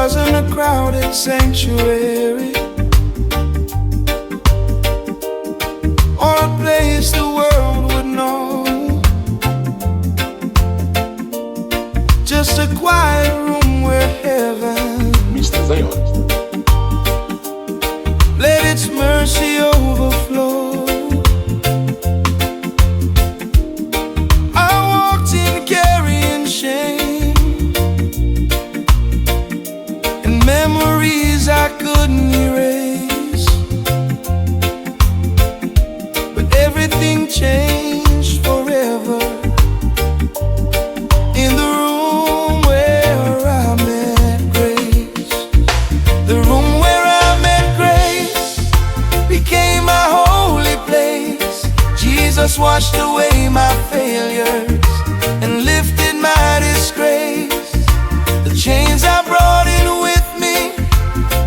wasn't a crowded sanctuary or a place the world would know. Just a quiet room where heaven Mr. Zion. let its mercy overflow. I walked in carrying shame and memories I couldn't erase, but everything changed forever in the room where I met grace. The room where I met grace became my holy place. Jesus washed away my failures and lifted my disgrace. The chains I brought in with me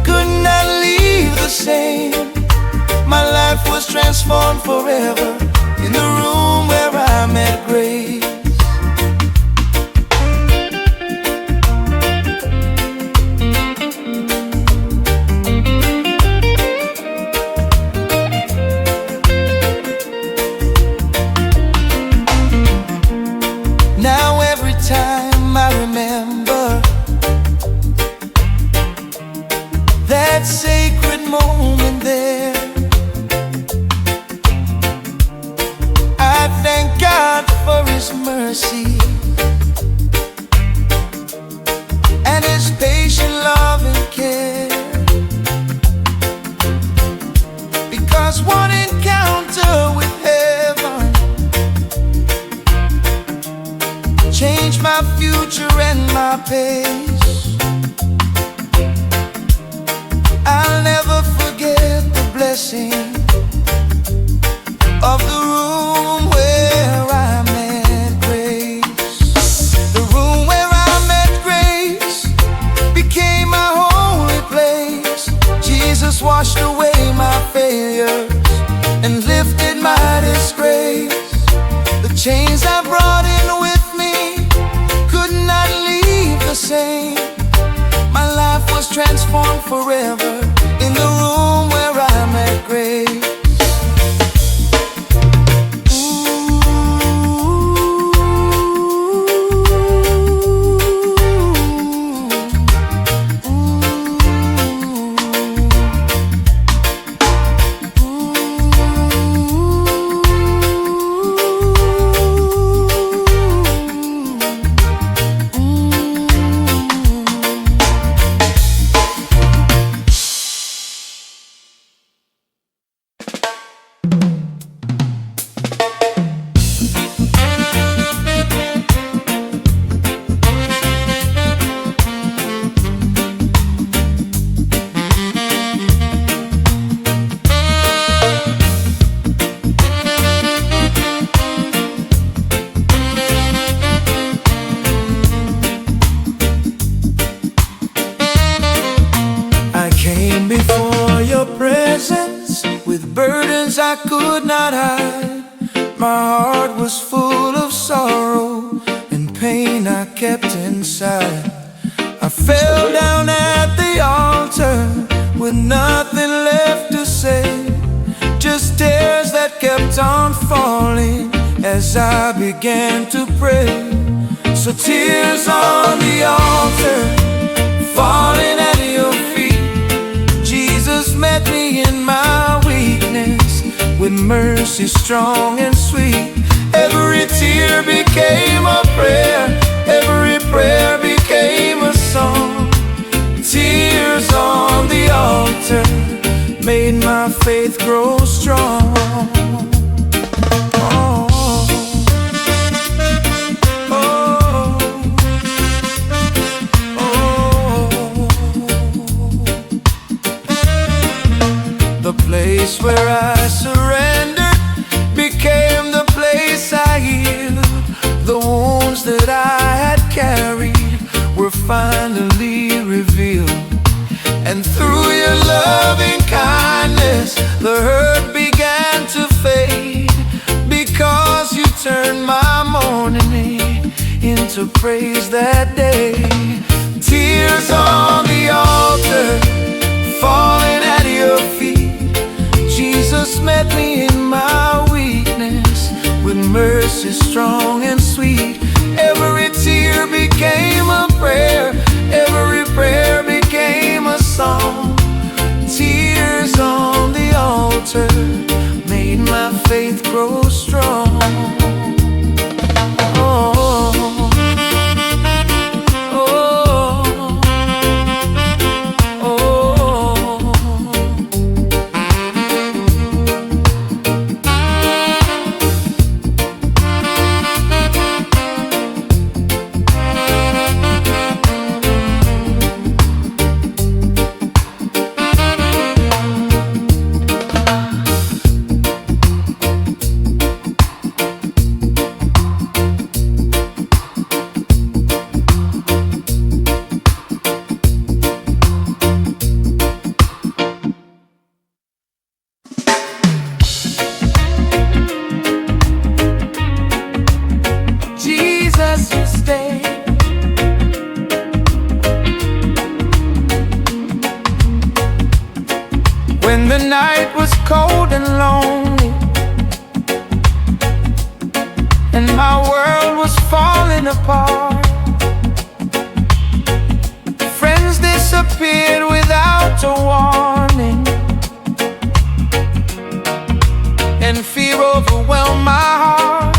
could not leave the same. My life was transformed forever in the room where I met grace. Now every time I remember that sacred moment there, I thank God for His mercy and His patient love and care. Because one encounter with heaven changed my future and my pace. I'll never forget the blessing of the room where I met grace. The room where I met grace became my holy place. Jesus washed away my failures and lifted my disgrace. The chains I brought in with me could not leave the same. My life was transformed forever in the room where I met grace. Before your presence with burdens I could not hide. My heart was full of sorrow and pain I kept inside. I fell down at the altar with nothing left to say, just tears that kept on falling as I began to pray. So tears on the altar, falling at your feet. Jesus met me in my weakness with mercy strong and sweet. Every tear became a prayer, every prayer became a song. Tears on the altar made my faith grow strong. The place where I surrendered became the place I healed. The wounds that I had carried were finally revealed. And through your loving kindness, the hurt began to fade, because you turned my mourning into praise that day. Tears on the is strong and sweet. Every tear became a prayer, every prayer became a song. Tears on the altar made my faith grow strong. Oh, oh, oh. Jesus, you stay. When the night was cold and lonely, and my world was falling apart, friends disappeared without a warning, and fear overwhelmed my heart.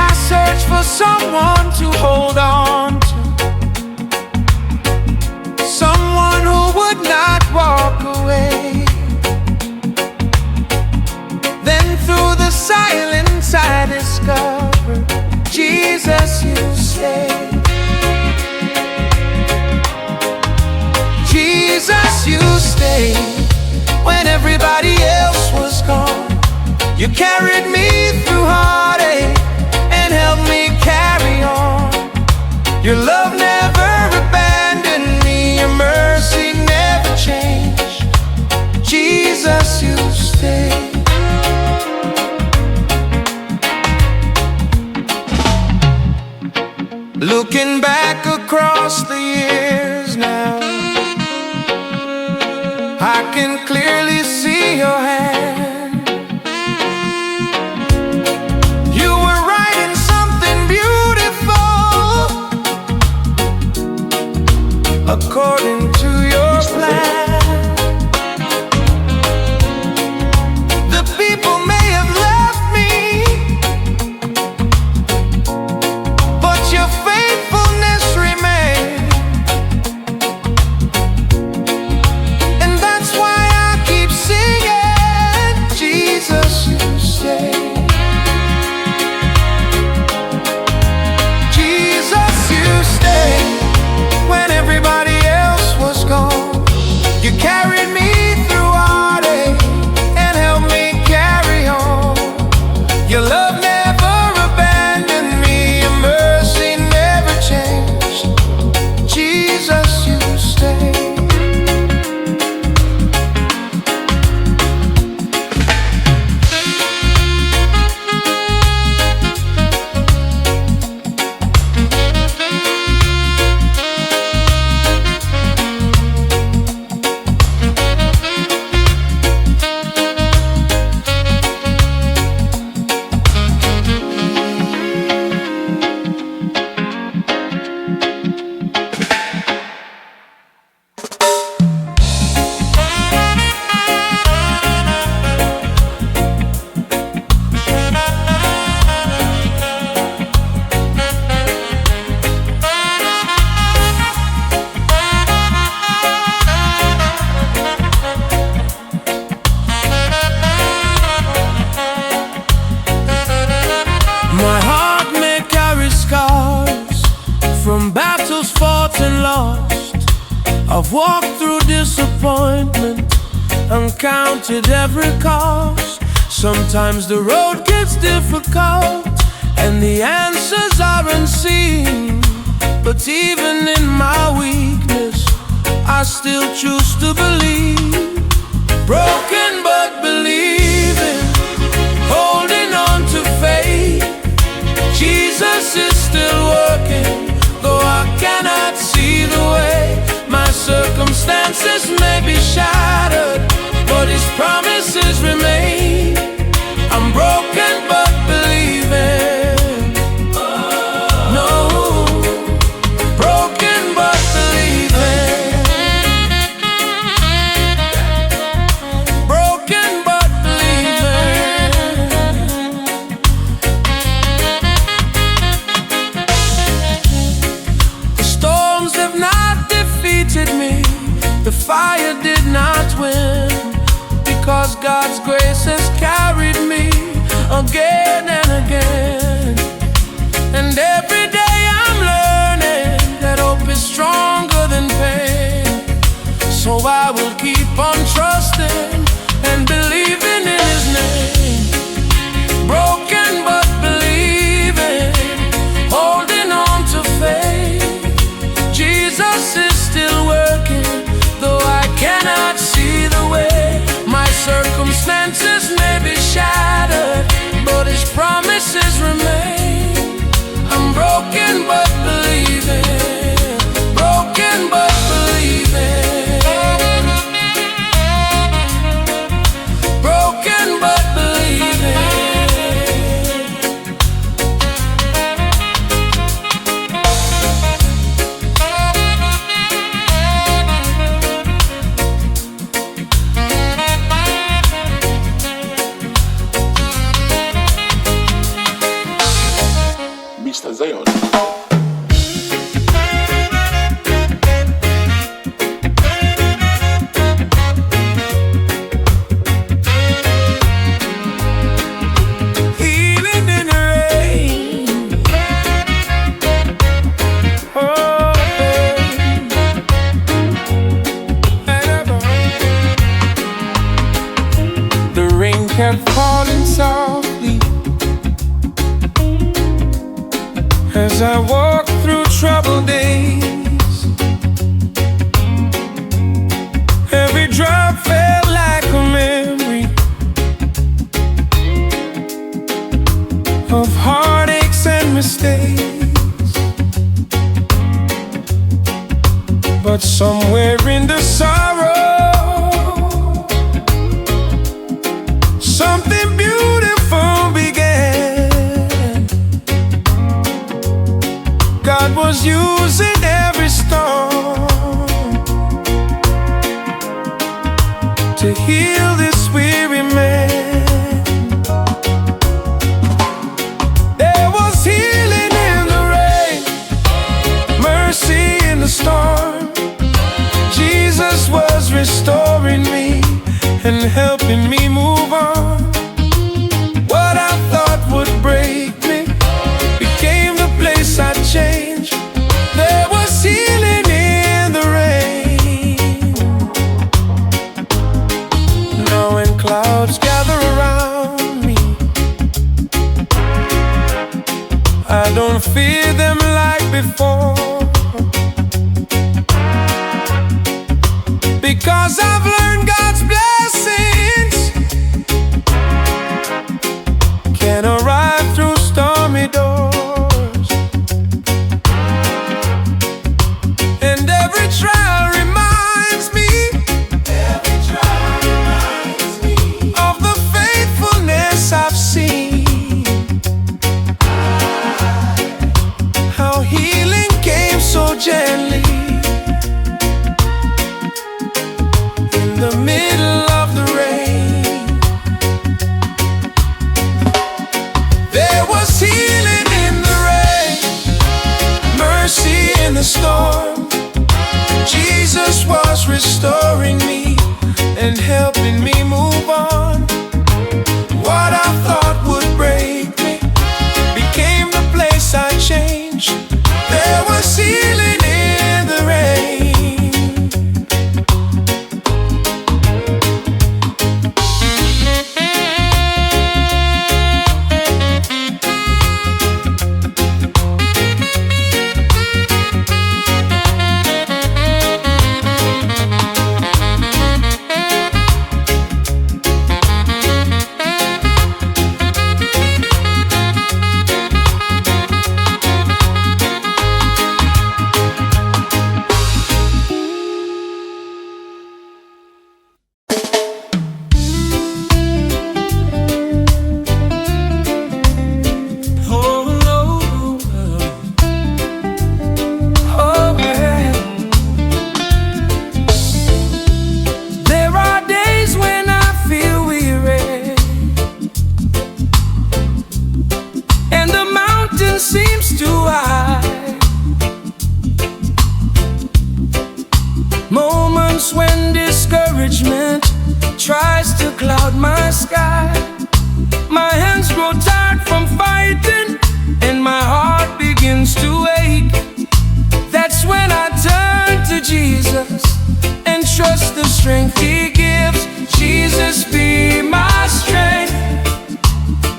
I searched for someone to hold on to, someone who would not walk away. Then through the silence I discovered, Jesus, you stay. Jesus, you stay. When everybody else was gone, you carried me through heartache and helped me carry on. Your love never abandoned me, your mercy never changed. Jesus, you stay. Looking back across the years now, I can clearly see your hand. You were writing something beautiful, according to your plan. The people may have left me, but your faithfulness remained. And that's why I keep singing, Jesus, you stay. Jesus, you stay. When everybody else was gone, you carried me through heartache and helped me carry on. Your love never abandoned me, your mercy never changed. Jesus, you stay. My heart may carry scars from battles fought and lost. I've walked through disappointment and counted every cost. Sometimes the road gets difficult and the answers are unseen, but even in my weakness, I still choose to believe. Broken but believing, holding on to faith. Jesus is still working, though I cannot see the way. My circumstances may be shattered, but His promises remain. I'm broken God's grace has carried me again and again. And every day I'm learning that hope is stronger than pain. So I will keep on trusting and believing in His name. Broken but believing, holding on to faith. Jesus is still working, though I cannot see the way. My circumstances may be shattered, but His promises remain. I'm broken but believing, broken but believing, broken but believing. Mr. Zion. Healing in the rain. Oh, the rain kept falling softly as I walk through troubled days. Every drop felt like a memory of heartaches and mistakes. But somewhere in the sorrow, something beautiful began. God was using every storm to heal this weary man. There was healing in the rain, mercy in the storm. Jesus was restoring me and helping me move on. What I thought would break me became the place I changed. There was healing in the rain. Now when clouds gather around me, I don't fear them like before, because I've learned God's blessings can arrive through stormy doors. And every trial reminds me of the faithfulness I've seen, how healing came so gently in the middle of the rain. There was healing in the rain, mercy in the storm. Jesus was restoring me and helping me move on. What I thought would break me became the place I changed. There was healing in the rain. Moments when discouragement tries to cloud my sky. My hands grow tired from fighting, and my heart begins to ache. That's when I turn to Jesus and trust the strength He gives. Jesus, be my strength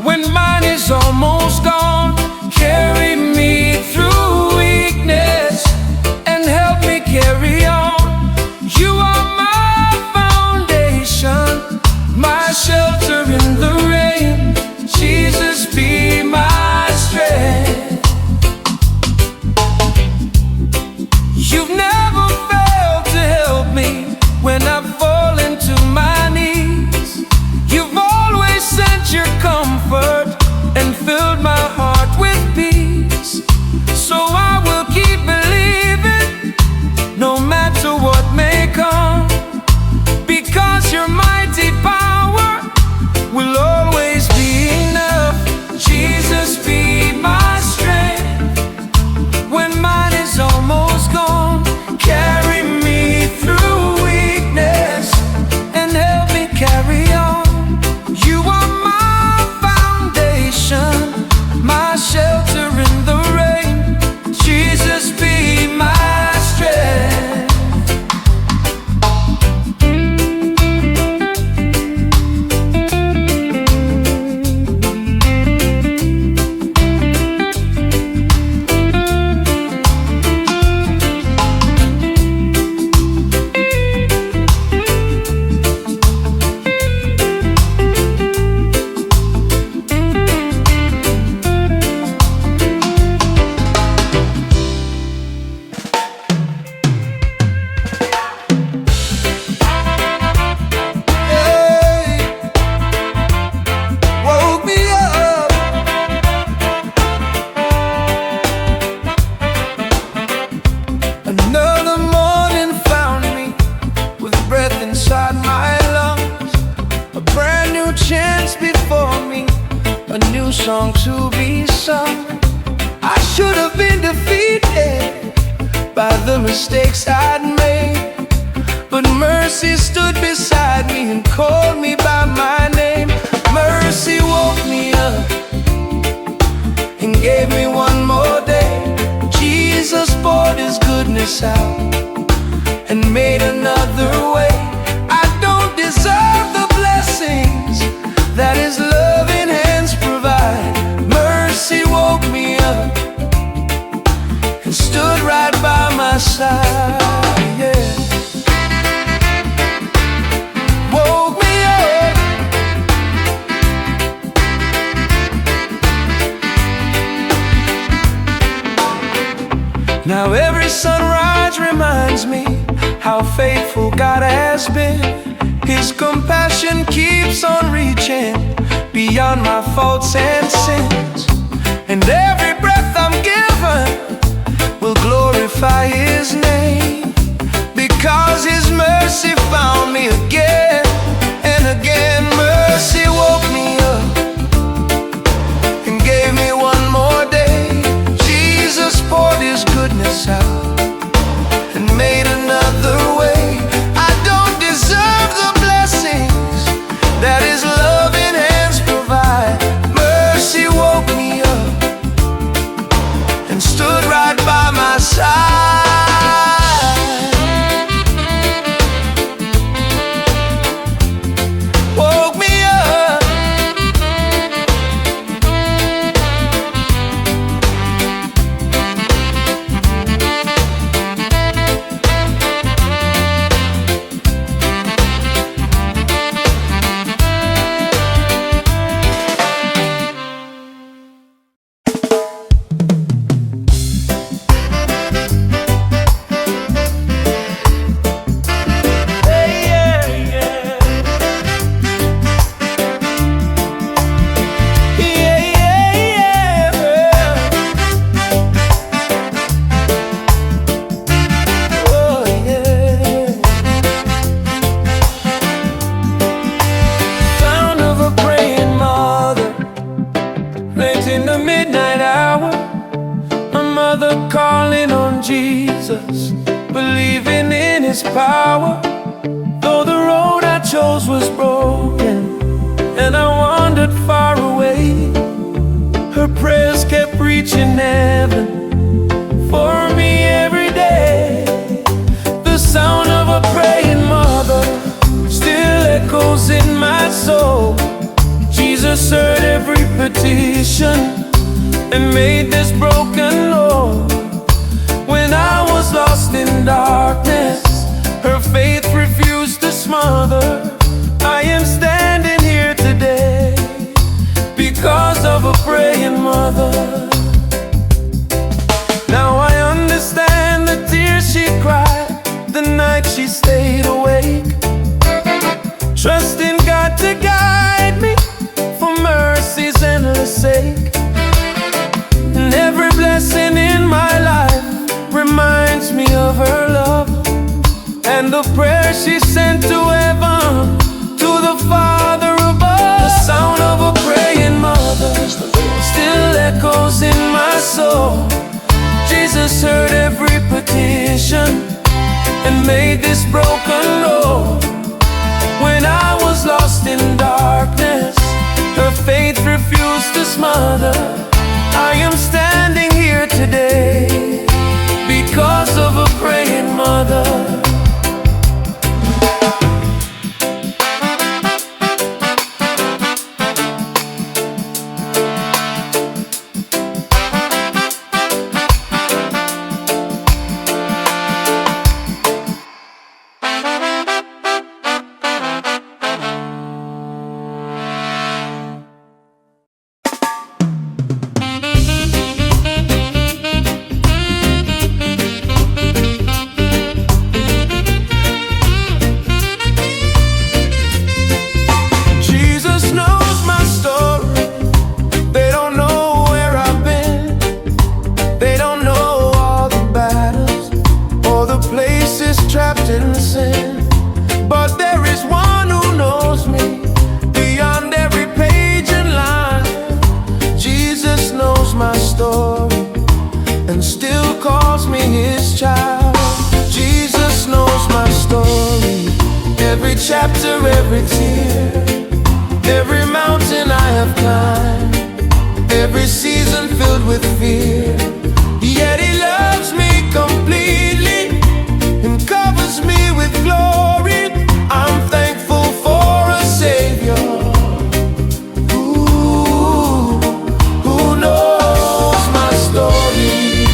when mine is almost gone. Carry me through weakness and help me carry on. You are my foundation, my shelter in the rain. Jesus, be my strength. You've never failed to help me when I've fallen to my knees. You've always sent your comfort and filled my heart with peace. So I will keep believing no matter what may come, because your mighty power will always be enough. Jesus, be my strength when mine is almost gone. Carry me through weakness and help me carry on. You are my foundation, my shelter in the rain. Jesus, be my strength. Another morning found me with breath inside my lungs, a brand new chance before me, a new song to be sung. I should have been defeated by the mistakes I'd made, but mercy stood beside me and called me by my name. Mercy woke me up and gave me one more day. Jesus poured His goodness out and made another way. I don't deserve the blessings that His loving hands provide. Mercy woke me up and stood right by my side, yeah. Woke me up. Now every sunrise reminds me how faithful God has been. His compassion keeps on reaching beyond my faults and sins. And every breath I'm given will glorify His name, because His mercy found me again and again. Mercy woke me up and gave me one more day. Jesus poured His goodness out and made another way. I don't deserve the blessings that His loving hands provide. Mercy woke me up and stood right by my side. Woke me up. Jesus, believing in His power. Though the road I chose was broken, and I wandered far away. Her prayers kept reaching heaven for me every day. The sound of a praying mother still echoes in my soul. Jesus heard every petition and made this broken Lord. When I was lost in darkness, her faith refused to smother. I am standing here today because of a praying mother. Now I understand the tears she cried, the night she stayed awake, trusting God to guide me for mercy's endless sake. And every blessing in my life reminds me of her love, and the prayer she sent to heaven, to the Father above. The sound of a praying mother still echoes in my soul. Jesus heard every petition and made this broken Lord. When I was lost in darkness, her faith refused to smother. I am standing here today because of a praying mother. Trapped in sin, but there is one who knows me beyond every page and line. Jesus knows my story and still calls me his child. Jesus knows my story, every chapter, every tear, every mountain I have climbed, every season filled with fear. Yet he loves me completely and covers me with glory. I'm thankful for a Savior who knows my story.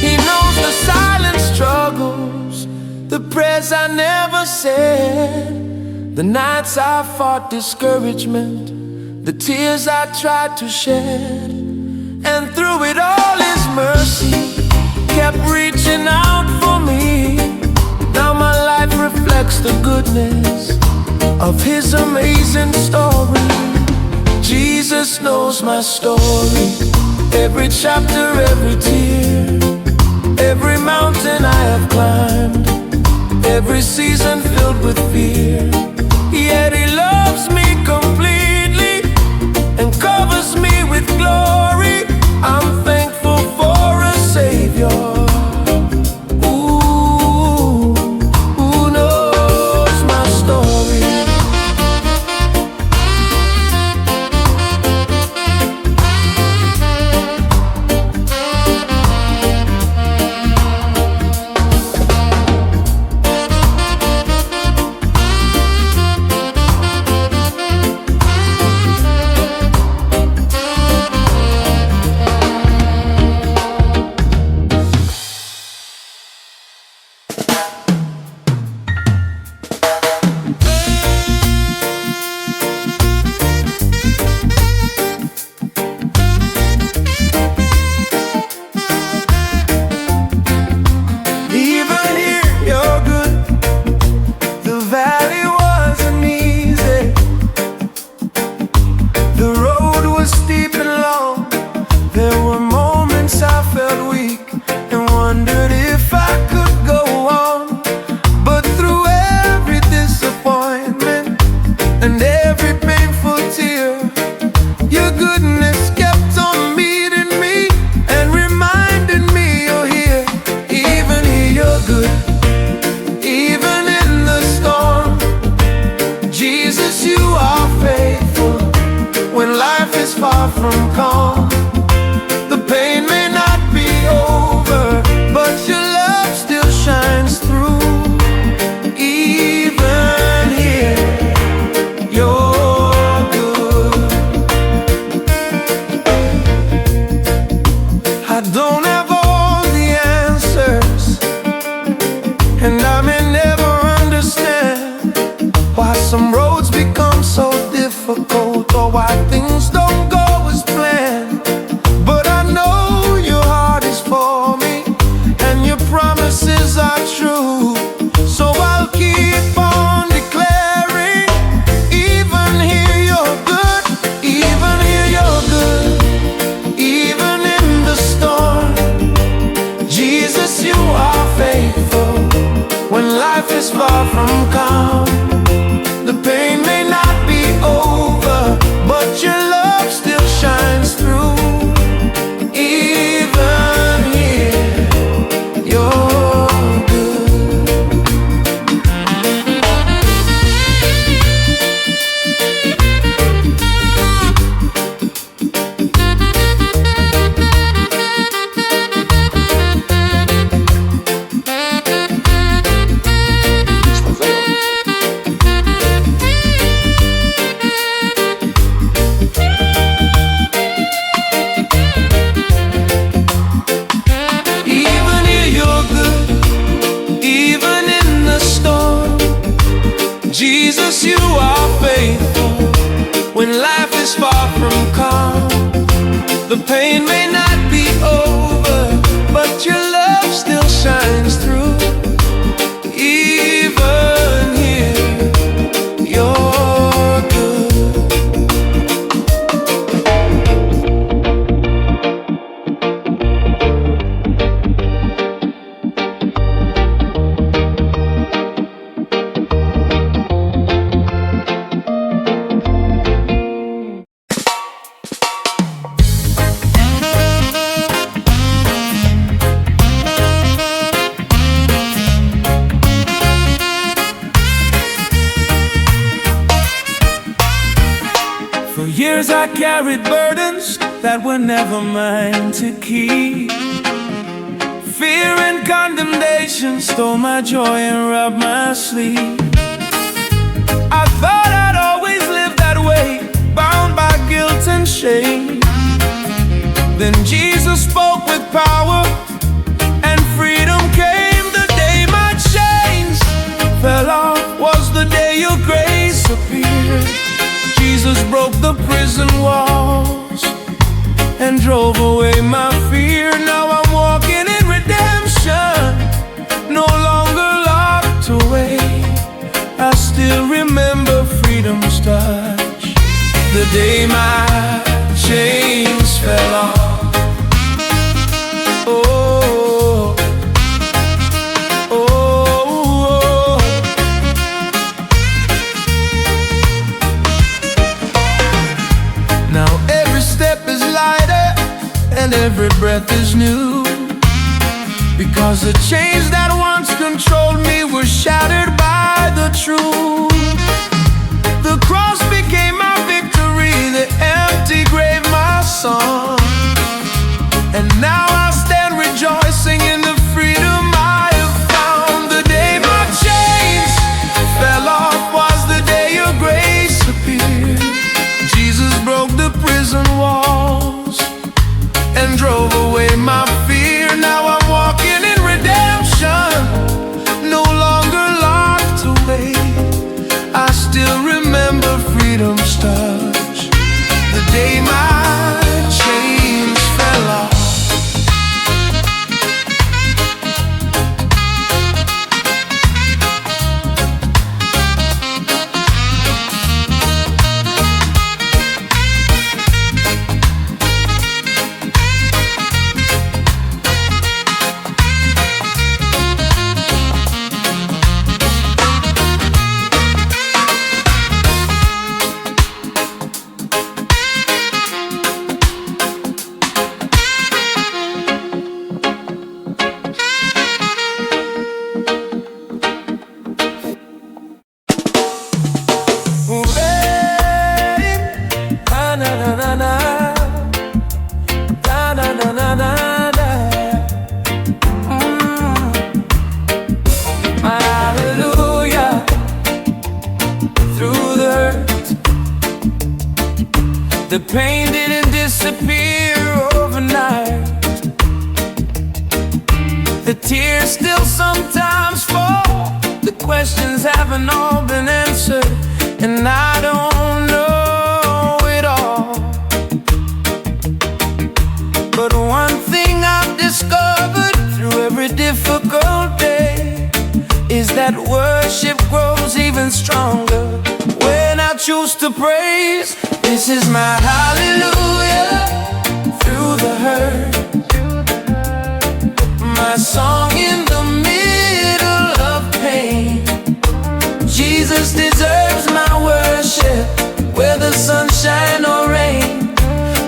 He knows the silent struggles, the prayers I never said, the nights I fought discouragement, the tears I tried to shed. And through it all his mercy kept reaching out for me. Now my life reflects the goodness of his amazing story. Jesus knows my story, every chapter, every tear, every mountain I have climbed, every season filled with fear. Yet he loves me completely and covers me with glory. I'm thankful for a Savior who knows my story. from calm. The pain may not be over, but your love still shines through. Even here, you're good. I don't have all the answers, and I may never understand why some roads become so difficult, or why things don't go as planned. But I know your heart is for me, and your promises are true. So I'll keep on declaring, even here you're good, even here you're good, even in the storm. Jesus, you are faithful when life is far from calm. The pain may not be over, but your love still shines through. Even here, you're good. Jesus, you are faithful when life is far from calm. The pain may not be over, but your love still shines through. Even here, you're good. For years I carried burdens that were never mine to keep. Fear and condemnation stole my joy and robbed my sleep. I thought I'd always live that way, bound by guilt and shame. Then Jesus spoke with power, and freedom came. The day my chains fell off was the day your grace appeared. Jesus broke the prison walls and drove away my fear. Now I'm walking in redemption, no longer locked away. I still remember freedom's touch, the day my chains fell off. Oh, oh, oh. Now every step is lighter and every breath is new, because the chains that once controlled me were shattered by the truth. The cross became my victory, the empty grave my song. And now I stand rejoicing in the freedom I have found. The day my chains fell off was the day your grace appeared. Jesus broke the prison walls and drove away my fear. Now I'm walking in redemption, no longer locked away. I still remember freedom. The pain didn't disappear overnight. The tears still sometimes fall. The questions haven't all been answered, and I don't know it all. But one thing I've discovered through every difficult day is that worship grows even stronger when I choose to praise. This is my hallelujah through the hurt, my song in the middle of pain. Jesus deserves my worship, whether sunshine or rain.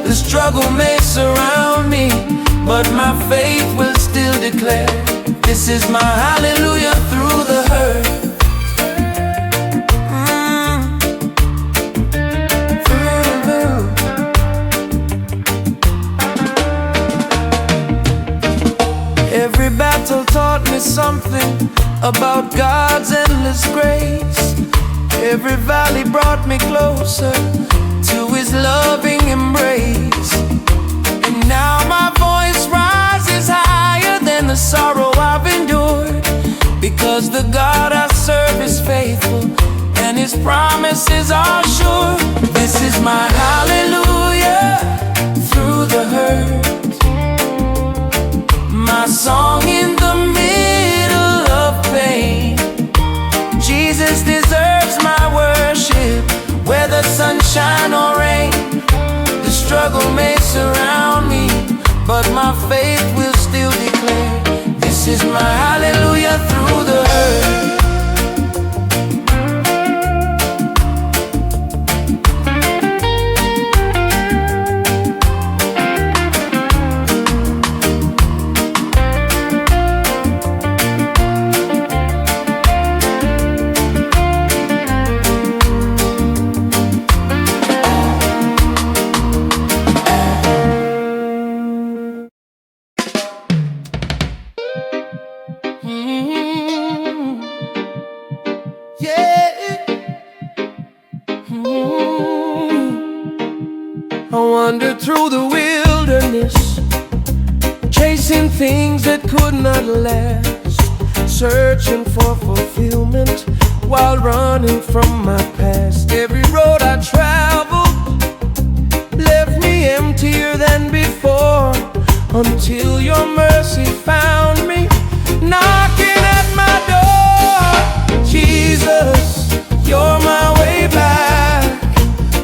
The struggle may surround me, but my faith will still declare, this is my hallelujah through the hurt. Every battle taught me something about God's endless grace. Every valley brought me closer to His loving embrace. And now my voice rises higher than the sorrow I've endured, because the God I serve is faithful and His promises are sure. This is my hallelujah through the hurt, my song in the middle of pain. Jesus deserves my worship, whether sunshine or rain. The struggle may surround me, but my faith will still declare, this is my hallelujah through the hurt. I wandered through the wilderness, chasing things that could not last, searching for fulfillment while running from my past. Every road I traveled left me emptier than before, until your mercy found me knocking at my door. Jesus, you're my way back,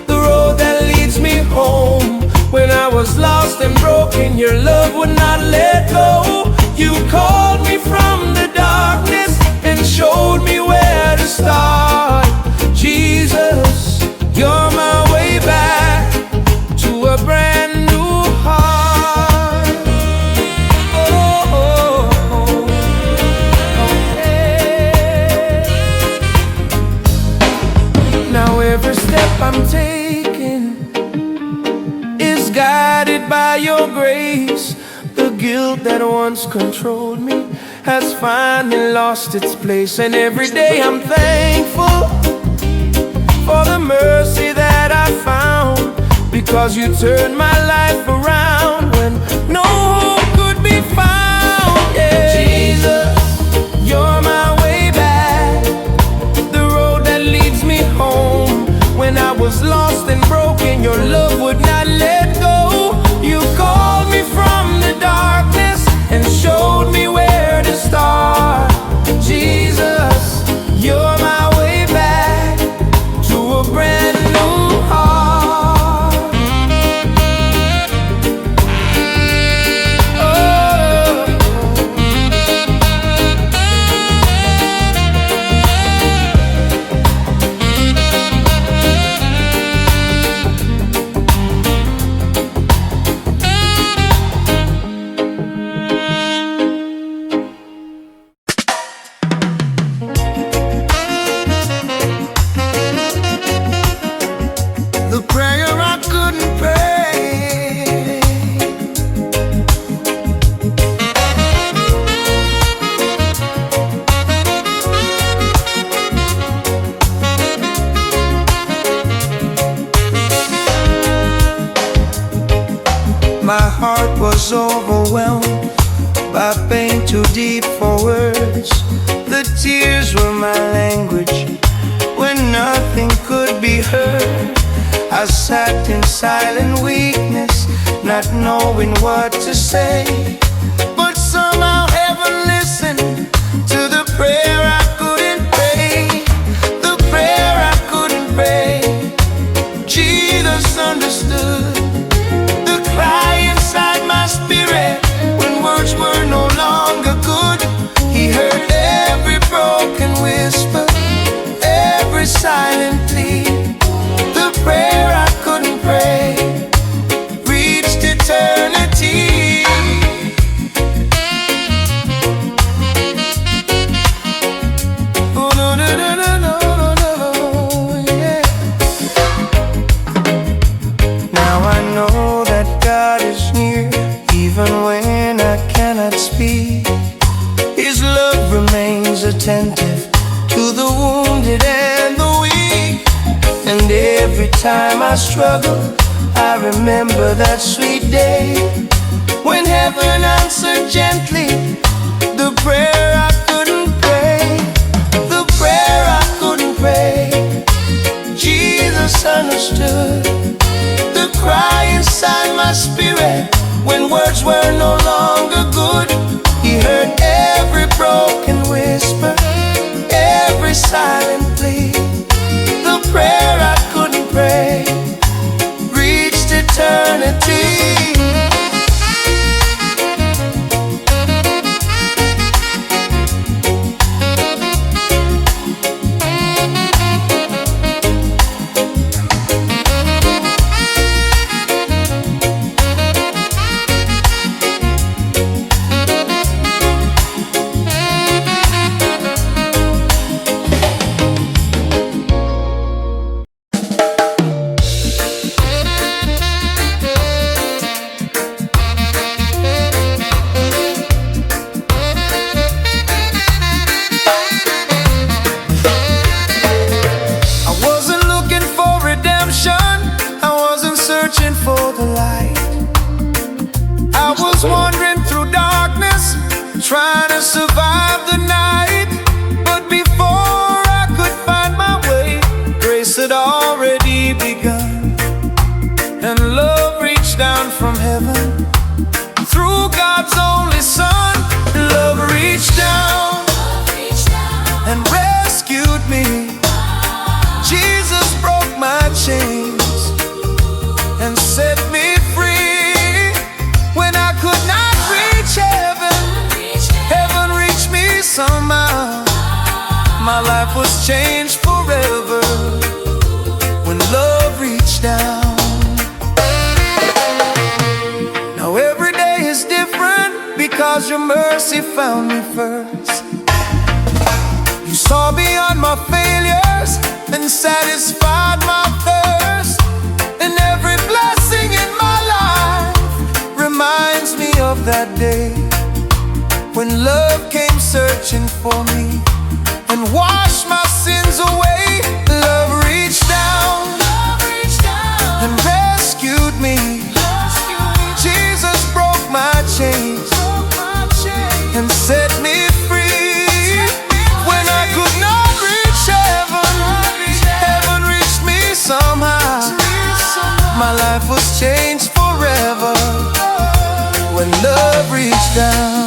the road that leads me home. When I was lost and broken, your love would not let go. You called me from the darkness and showed me where to start. Jesus, you're my way back to a brand new heart. Now every step I'm taking is guided by your grace. The guilt that once controlled me has finally lost its place, and every day I'm thankful for the mercy that I found, because you turned my life around when no hope could be found. Yeah. Jesus, you're my way back, the road that leads me home. When I was lost and broken, your love would not let go. You called me from the darkness and showed me where to start. Jesus, you're my way back to a brand new heart. was overwhelmed by pain too deep for words. The tears were my language when nothing could be heard. I sat in silent weakness, not knowing what to say. But somehow heaven listened to the prayer I couldn't pray, the prayer I couldn't pray. Jesus understood the cry inside my spirit when words were no longer good. He heard every broken whisper, every silent plea. The prayer I couldn't pray reached eternity. Oh no no no no no no, yeah. Now I know that God is near, even when I cannot speak. His love remains attentive to the wounded and the weak. And every time I struggle, I remember that sweet day when heaven answered gently the prayer I couldn't pray, the prayer I couldn't pray. Jesus understood the cry inside my spirit when words were no longer good. He heard every broken whisper, every silent plea. The prayer I couldn't pray reached eternity. Searching for the light, I was wandering through darkness, trying to survive the night. But before I could find my way, grace had already begun, and love reached down from heaven through God's only Son. Love reached down and rescued me. Jesus broke my chains and set me free. When I could not reach heaven, heaven reached me somehow. My life was changed forever when love reached down. Now every day is different because your mercy found me first. You saw beyond my failures and satisfied my thirst. And every blessing in my life reminds me of that day when love came searching for me and washed my sins away. Love reached down and rescued me. Jesus broke my chains and set me free. When I could not reach heaven, heaven reached me somehow. My life was changed forever when love reached down.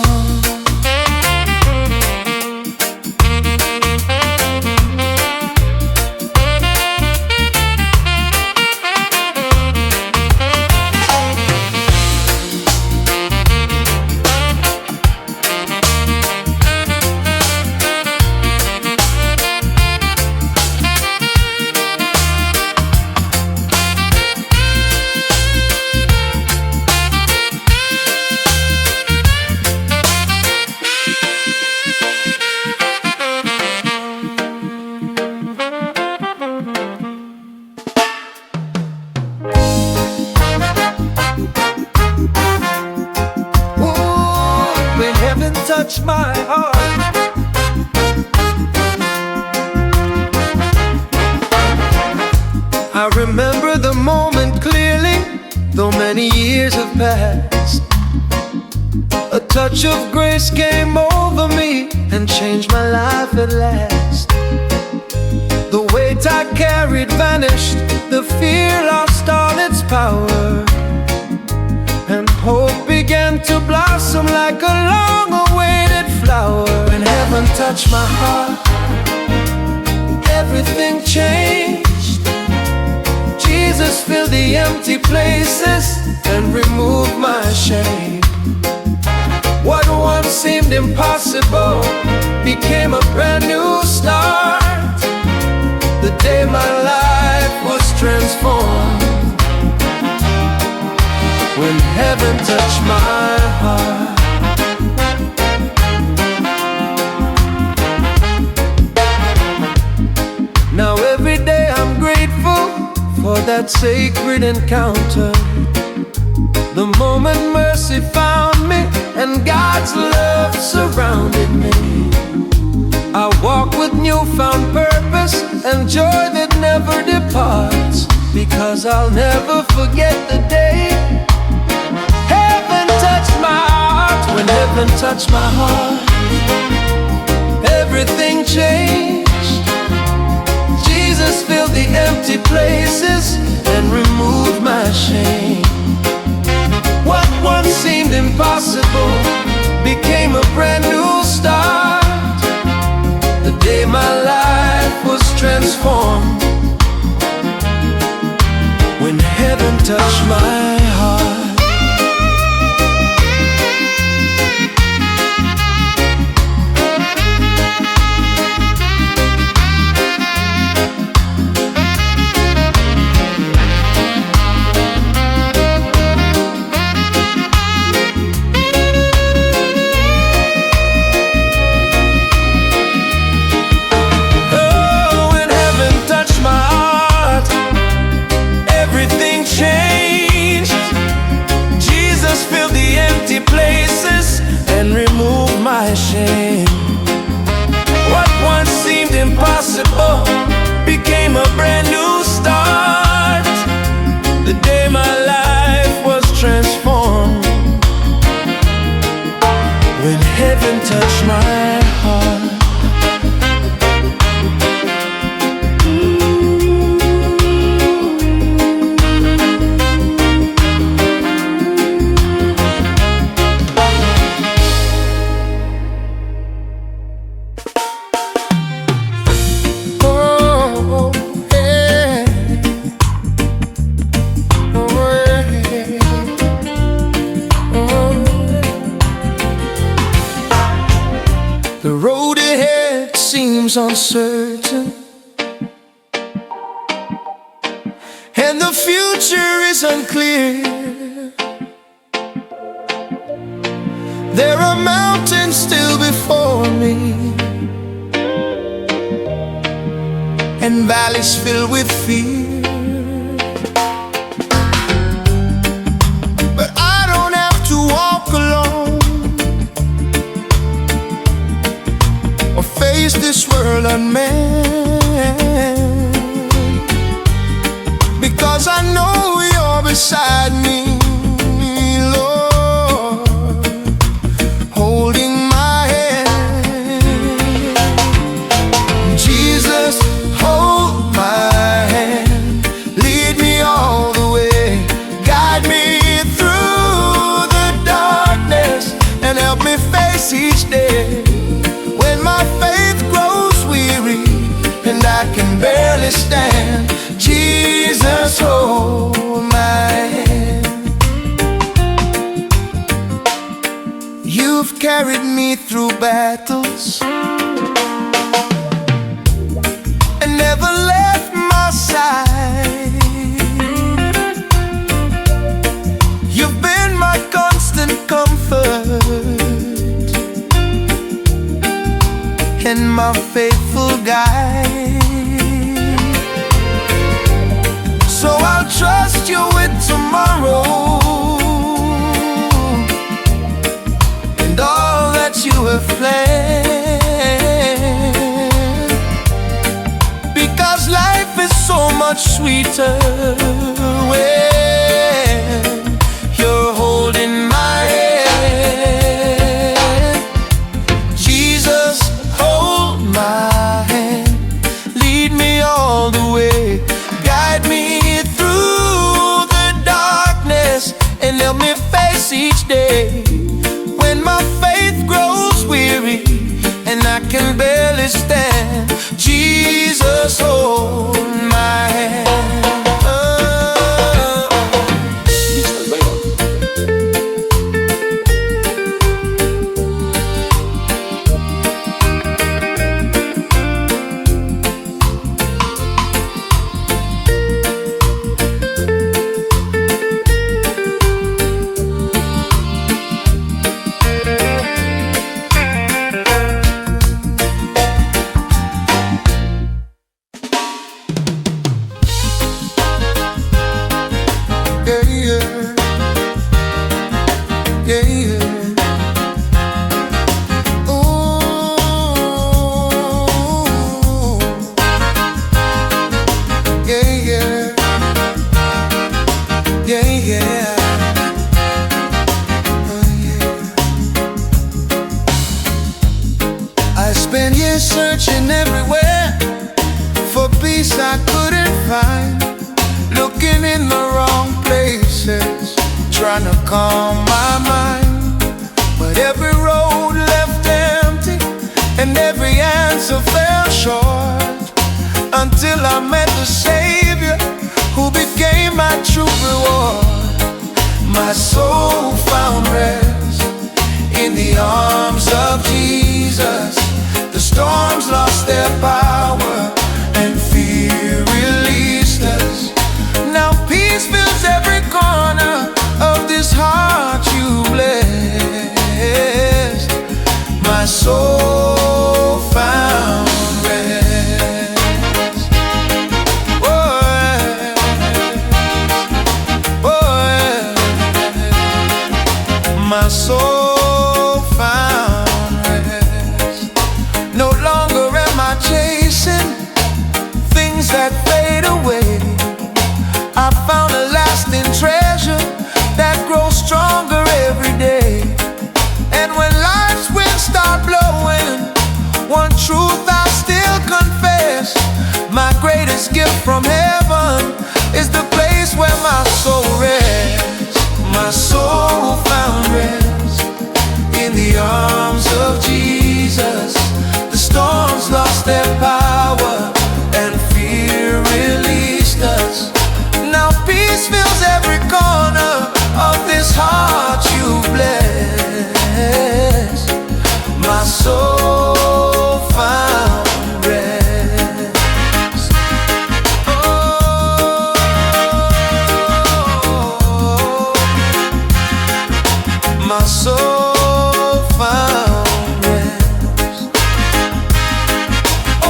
Touch my heart. I remember the moment clearly, though many years have passed. touch of grace came over me and changed my life at last. The weight I carried vanished, the fear lost all its power, and hope began to blossom like a long-awaited flower. When heaven touched my heart, everything changed. Jesus filled the empty places and removed my shame. What once seemed impossible became a brand new start. The day my life was transformed, when heaven touched my heart. Now every day I'm grateful for that sacred encounter. The moment mercy found me and God's love surrounded me, I walk with newfound purpose and joy that never departs, because I'll never forget the day heaven touched my heart. When heaven touched my heart, everything changed. Jesus filled the empty places and removed my shame. What once seemed impossible became a brand new start. The day my life was transformed, when heaven touched my heart. Places and remove my shame. What once seemed impossible became a brand new start. The day my life was transformed, when heaven touched my heart. The road ahead seems uncertain, and the future is unclear. There are mountains still before me, and valleys filled with fear. But I don't have to walk alone or face this world unmanned, because I know you're beside me, Lord, holding my hand. Jesus, hold my hand, lead me all the way, guide me through the darkness, and help me face each day. When my faith grows weary and I can barely stand, Jesus, hold my hand. You've carried me through battles and never left my side. You've been my constant comfort and my faithful guide. So I'll trust you with tomorrow and all that you have planned, because life is so much sweeter when you're holding my hand. Jesus, hold my hand. I spent years searching everywhere for peace I couldn't find, looking in the wrong places, trying to calm my mind. But every road left empty and every answer fell short, until I met the Savior who became my true reward. My soul found rest in the arms of Jesus. The storms lost their power and fear released us. Now peace fills every corner of this heart you blessed. My soul found rest. Oh, oh, my soul found rest. No longer am I chasing things that fade away. I found a lasting treasure that grows stronger every day. And when life's winds start blowing, one truth I still confess: my greatest gift from heaven is the place where my soul rests. My soul found rest in the arms of Jesus. The storms lost their power and fear released us. Now peace fills every corner of this heart you bless. My soul found rest. Oh, my soul found rest. Oh,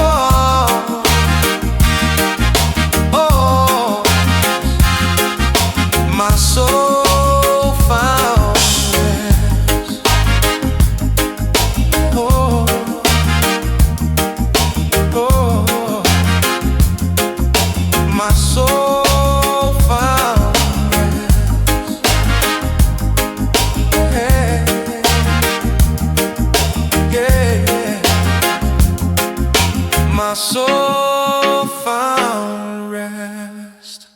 oh, my soul found rest. Oh, oh, my soul found rest. Hey, yeah, my soul found rest.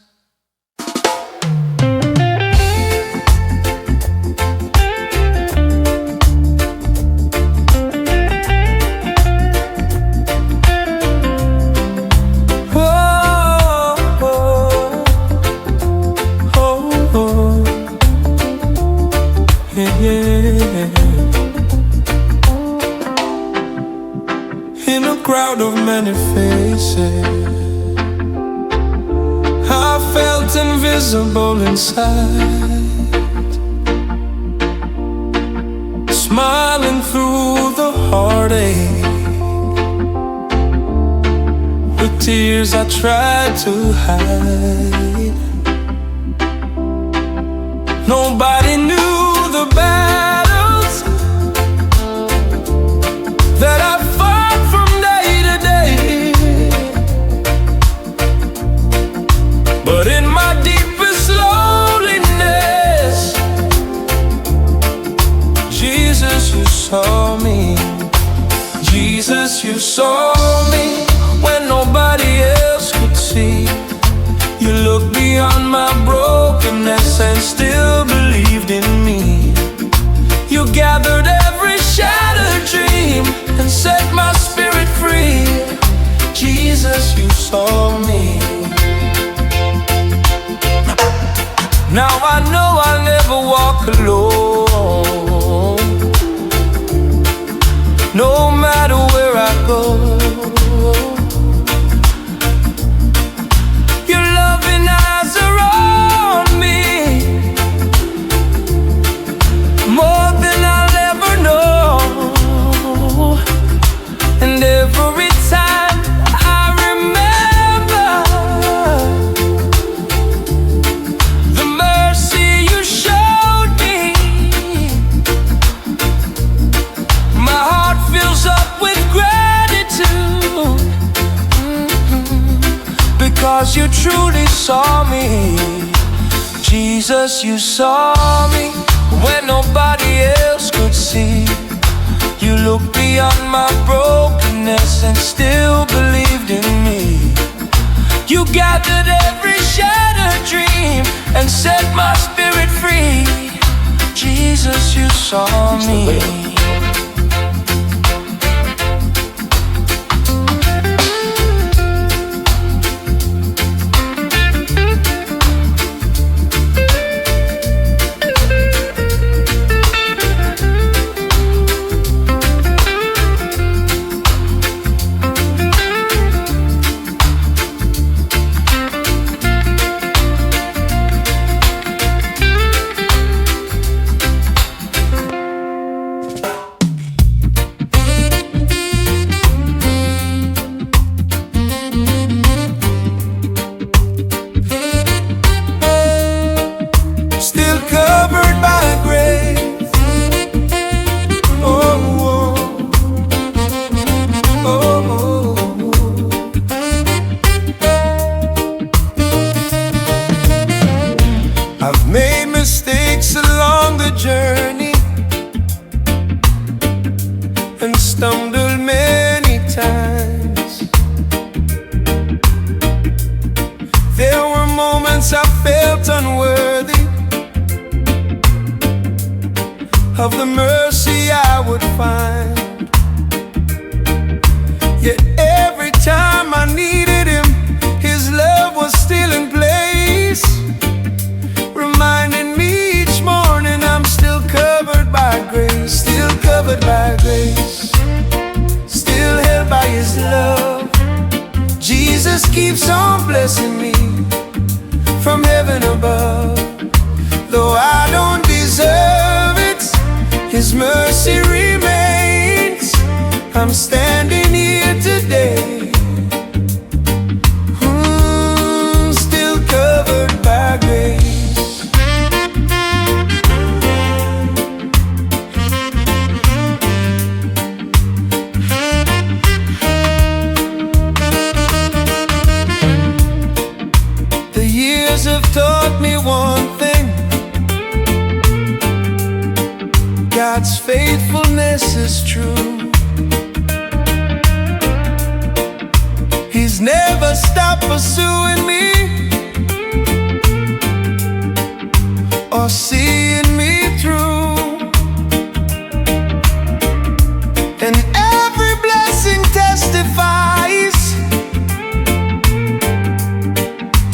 In a crowd of many faces, I felt invisible inside, smiling through the heartache. With tears I tried to hide. Nobody knew the battles that I fought from day to day. But in my deepest loneliness, Jesus, you saw me. Jesus, you saw me when nobody else could see. You looked beyond my brokenness and still believed in me. You gathered every shattered dream and set my spirit free. Jesus, you saw me. Now I know I'll never walk alone, no matter where I go. Your loving eyes are on me, more than I'll ever know. And every time I remember the mercy you showed me, my heart fills up with gratitude. Because you truly saw me. Jesus, you saw me when nobody else could see. You looked beyond my brokenness and still believed in me. You gathered every shattered dream and set my spirit free. Jesus, you saw me. Covered by grace. Oh, oh, oh, oh. I've made mistakes along the journey and stumbled many times. There were moments I felt unworthy of the mercy I would find. Yet every time I needed Him, His love was still in place, reminding me each morning I'm still covered by grace. Still covered by grace, still held by His love. Jesus keeps on blessing me from heaven above. Though I don't deserve it, His mercy remains. I'm standing here today, still covered by grace. The years have taught me one thing: God's faithfulness is true. He's never stopped pursuing me or seeing me through. And every blessing testifies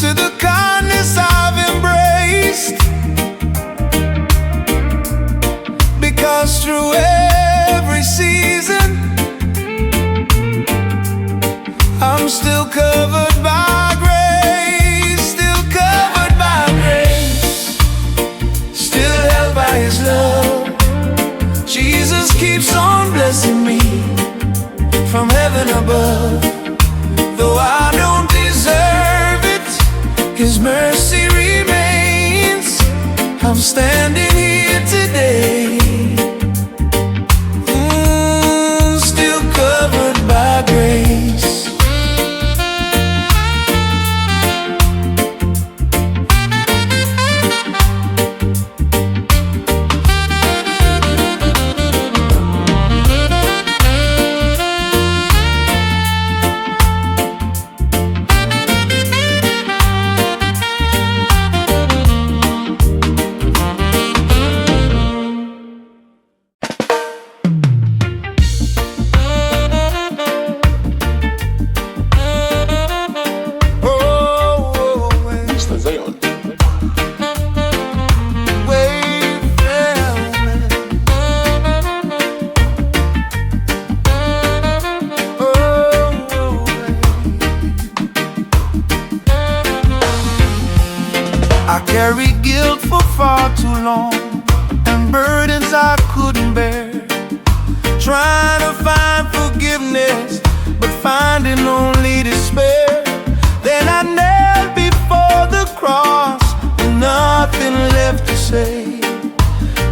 to the kindness I've embraced. Because through every season, I'm still covered by grace. Still covered by grace, still held by His love. Jesus keeps on blessing me from heaven above. Though I don't deserve it, His mercy remains. I'm standing here today, still covered by grace. for far too long, and burdens I couldn't bear. Trying to find forgiveness, but finding only despair. Then I knelt before the cross with nothing left to say.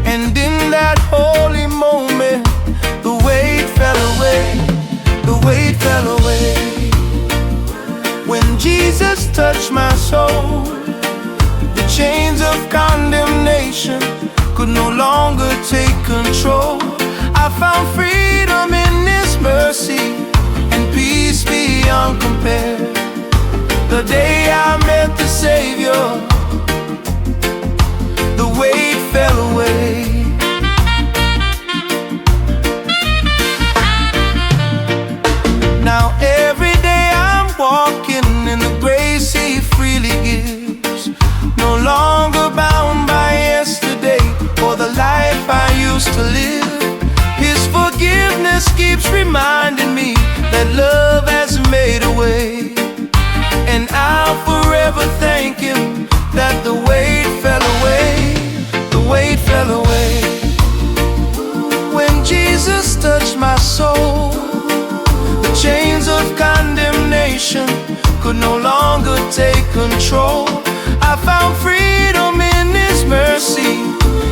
And in that holy moment, the weight fell away, the weight fell away. When Jesus touched my soul, the chains of condemnation could no longer take control. I found freedom in His mercy and peace beyond compare. The day I met the Savior, the weight fell away. Now every day I'm walking in the grace He freely gives, no longer bound by yesterday or the life I used to live. His forgiveness keeps reminding me that love has made a way, and I'll forever thank Him that the weight fell away, the weight fell away. When Jesus touched my soul, the chains of condemnation could no longer take control. I found freedom in His mercy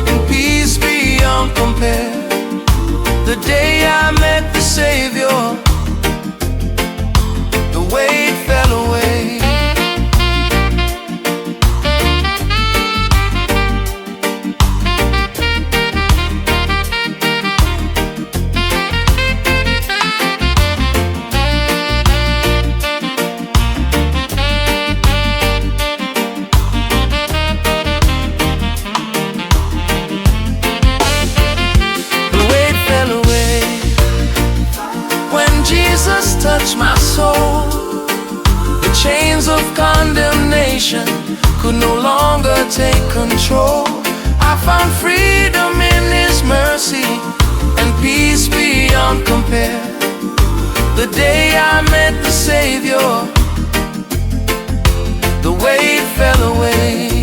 and peace beyond compare. The day I met the Savior, the weight fell away. Jesus touched my soul, the chains of condemnation could no longer take control. I found freedom in His mercy and peace beyond compare. The day I met the Savior, the weight fell away.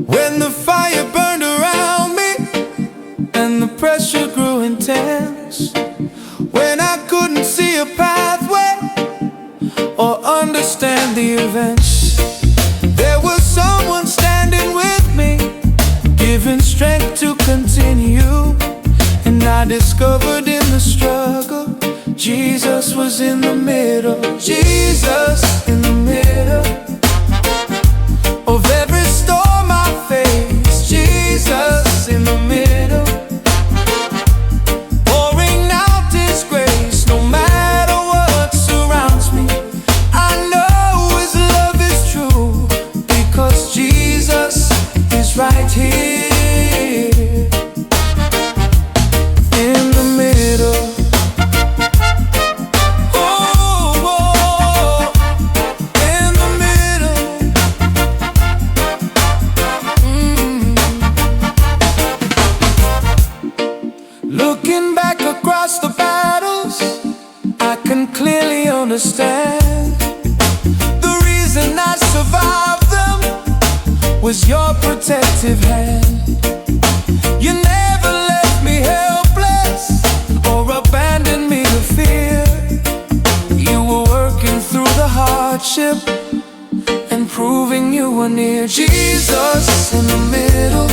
When the fire burned around me and the pressure grew intense, when I couldn't see a pathway or understand the events, there was someone standing with me, giving strength to continue. And I discovered in the struggle, Jesus was in the middle. Jesus in the middle of every storm I face. Jesus in the middle, pouring out His grace. No matter what surrounds me, I know His love is true, because Jesus is right here in the middle. Looking back across the battles, I can clearly understand the reason I survived them was Your protective hand. You never left me helpless or abandoned me to fear. You were working through the hardship and proving You were near. Jesus in the middle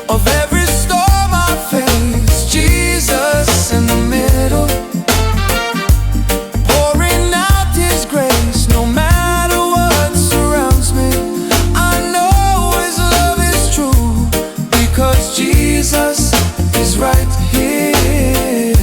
of every storm I face. Jesus in the middle, pouring out His grace. No matter what surrounds me, I know His love is true, because Jesus is right here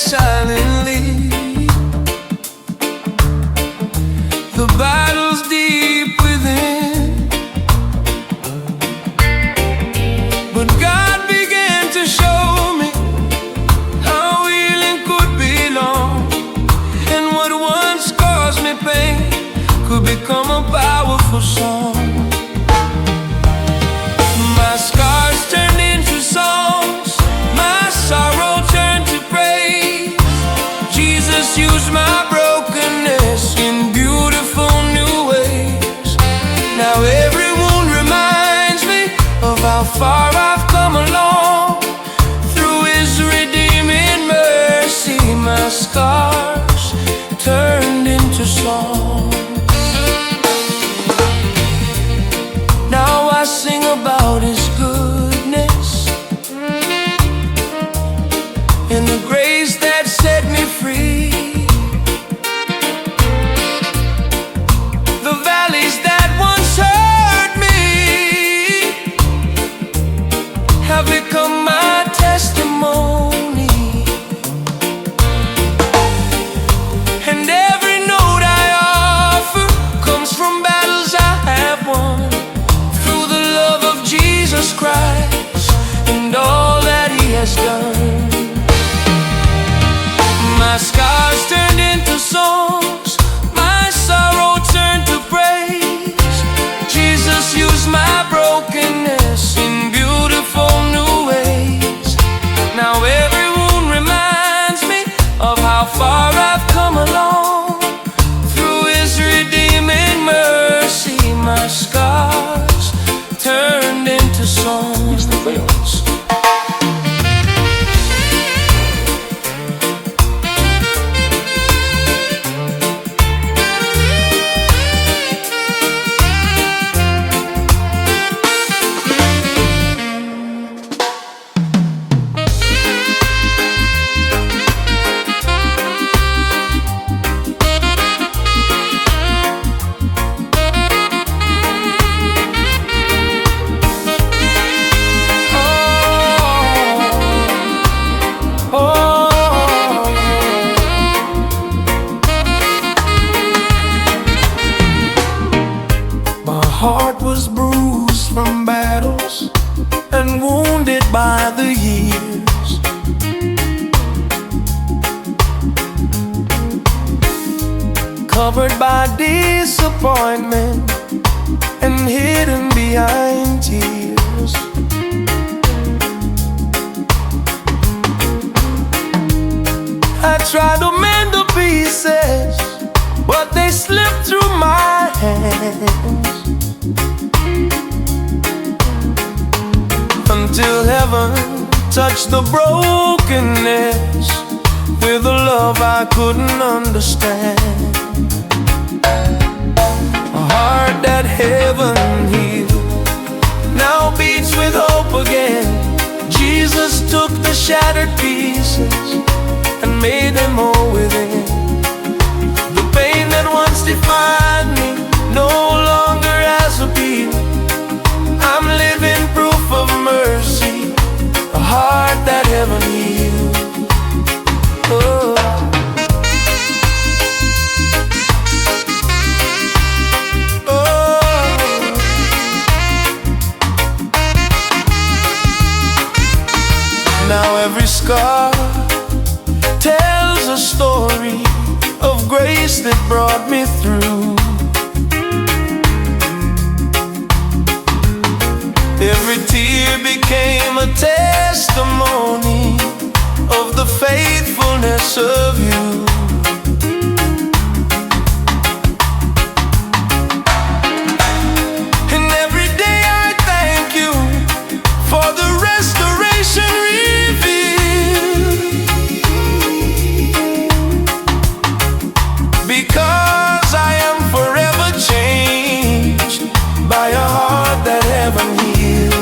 silently. The battle's deep within, but God began to show me how healing could be long, and what once caused me pain could become a powerful song. My scars turned into songs, my sorrow turned to praise. Jesus used my brokenness in beautiful new ways. Now every wound reminds me of how far I've come along. Through His redeeming mercy, my scars turned into song. Now I sing about His goodness and the grace that set me free. The valleys that once hurt me have become my testimony, and every note I offer comes from battles I have won. Jesus Christ and all that He has done. My scars turned into songs, my sorrow turned to praise. Jesus used my brokenness in beautiful new ways. Now every wound reminds me of how far I've come along. Through His redeeming mercy, my scars turned into songs. Heart was bruised from battles and wounded by the years. Covered by disappointment and hidden behind tears. I tried to mend the pieces, but they slipped through my hands. Until heaven touched the brokenness with a love I couldn't understand. A heart that heaven healed now beats with hope again. Jesus took the shattered pieces and made them whole within. The pain that once defined me no longer has appeal. I'm living proof of mercy, a heart that heaven healed. Oh. Oh. Now every scar tells a story of grace that brought me through. Every tear became a testimony of the faithfulness of You. And every day I thank You for the restoration revealed, because I am forever changed by a heart that heaven healed.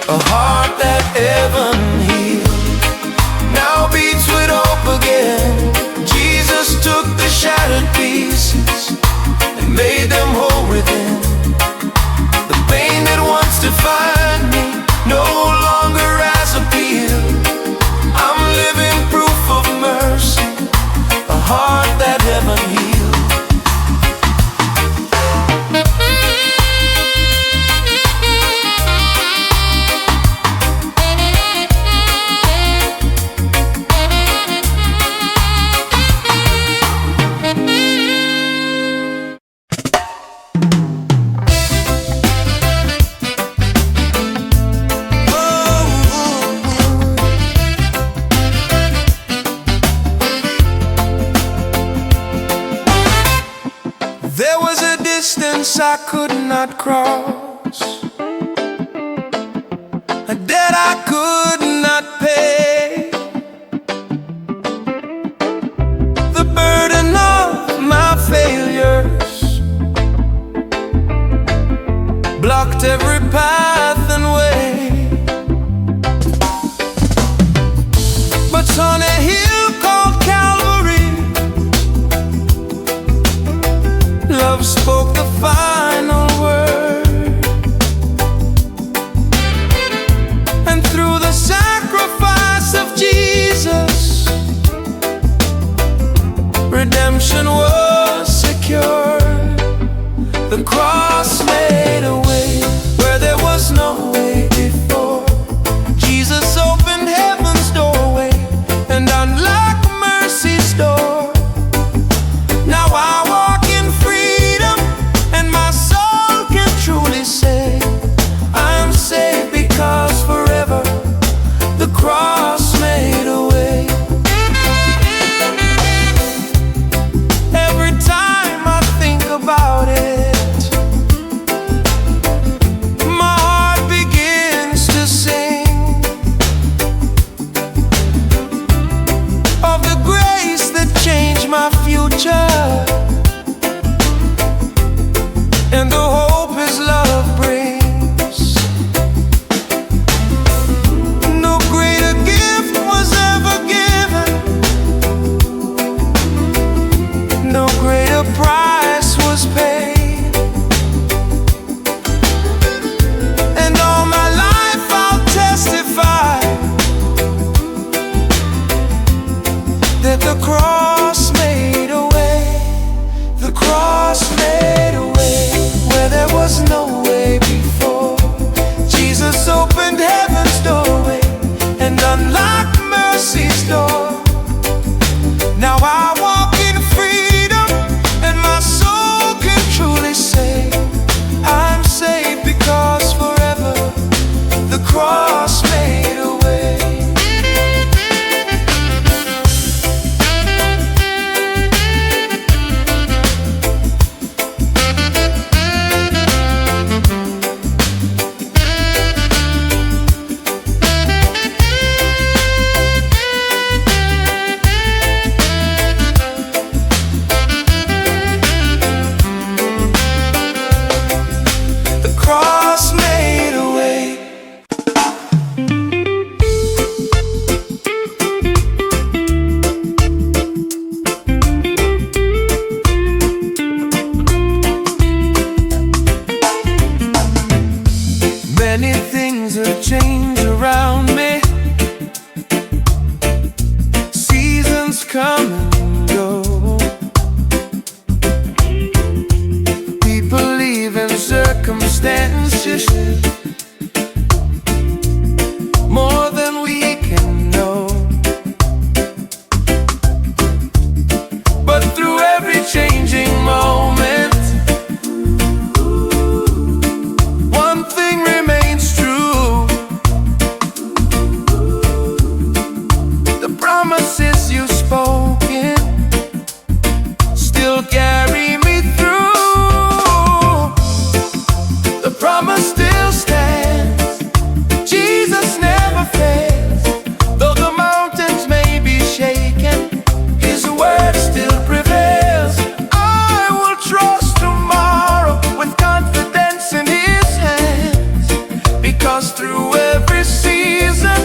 A heart that heaven healed. distance I could not cross, a debt I could not pay. The burden of my failures blocked every path and way. But on a hill called Calvary, love spoke the final word. And through the sacrifice of Jesus, redemption was secured. The cross made a way where there was no way before. Jesus opened heaven's doorway and unlocked mercy's door. Now I walk in freedom, and my soul can truly say I am saved, because forever the cross made a way. Every time I think about it, my heart begins to sing of the grace that changed my future, and the hope His love brings. No greater gift was ever given, no greater price was paid. And all my life I'll testify that the cross made a way. The cross made a way where there was no way before. Jesus opened heaven's doorway and unlocked mercy's door. Now I walk in freedom, and my soul can truly say I'm saved, because forever the cross made a way. The cross made a way. Many things have changed around me. Seasons come and go. People leave and circumstances more than we can know. But through every changing moment, one thing remains true. The promises you've spoken still carry me through. The promise still stands. Jesus never fails. Though the mountains may be shaken, His word still prevails. I will trust tomorrow with confidence in His hands, because through every season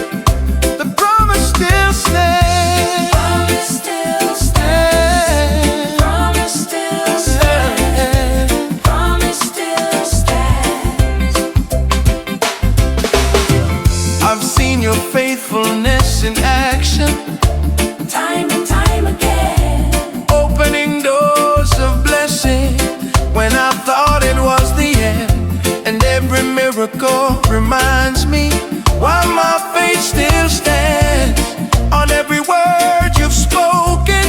the promise still stands. Promise still stands. Promise still stands. Promise still stands. I've seen Your faithfulness in action, time and time again, opening doors of blessing when I thought it was the end. And every miracle reminds me why my faith still stands. On every word You've spoken